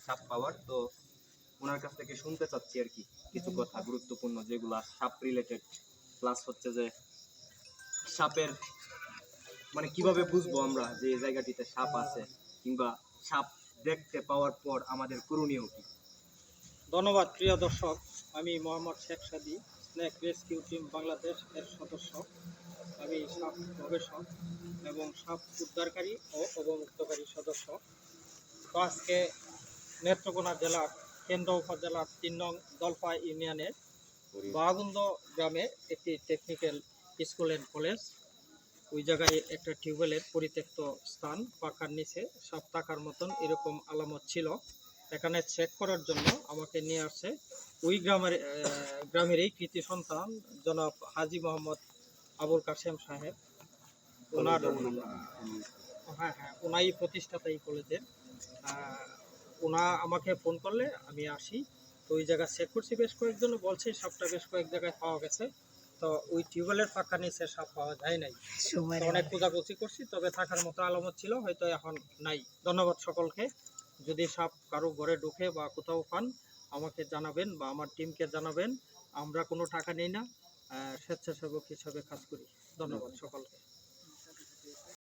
সাপ পাওয়ার। তো ওনার কাছ থেকে শুনতে চাচ্ছি আর কি কিছু কথা গুরুত্বপূর্ণ যেগুলা সাপ রিলেটেড, প্লাস হচ্ছে যে সাপের মানে কিভাবে বুঝবো আমরা যে এই জায়গাটিতে সাপ আছে, কিংবা সাপ দেখতে পাওয়ার পর আমাদের করণীয় কি। ধন্যবাদ প্রিয় দর্শক, আমি মোহাম্মদ শেখ সাদি, স্নেক রেস্কিউ টিম বাংলাদেশ এর সদস্য। আমি সাপ গবেষক এবং সাপ উদ্ধারকারী ও অবমুক্তকারী সদস্য। তো আজকে নেত্রকোনা জেলার কেন্দ্র উপজেলার ৩ নং দলপা ইউনিয়নের বাগুন্দ গ্রামে একটি টেকনিক্যাল স্কুল অ্যান্ড কলেজ, ওই জায়গায় একটা টিউবওয়েলের পরিত্যক্ত স্থান, পাখার নিচে সাপ থাকার মতন এরকম আলামত ছিল। এখানে চেক করার জন্য আমাকে নিয়ে আসছে ওই গ্রামেরই কৃতি সন্তান জনাব হাজী মোহাম্মদ আবুল কাশেম সাহেব। ওনার ওনাই প্রতিষ্ঠাতা এই কলেজের। ওনা আমাকে ফোন করলে আমি আসি। তো ওই জায়গা চেক করছি, বেশ কয়েকজন বলছে সাপটা বেশ কয়েক জায়গায় পাওয়া গেছে। তো ওই টিউবওয়েলের পাখার নিচে সাপ পাওয়া যায় নাই, অনেক খোঁজাখুঁজি করছি, তবে থাকার মতো আলামত ছিল, হয়তো এখন নাই। ধন্যবাদ সকলকে। যদি সাপ কারো ঘরে ঢুকে বা কোথাও পান আমাকে জানাবেন বা আমার টিমকে জানাবেন। আমরা কোনো টাকা নেই না, স্বেচ্ছাসেবক হিসাবে কাজ করি। ধন্যবাদ সকলকে।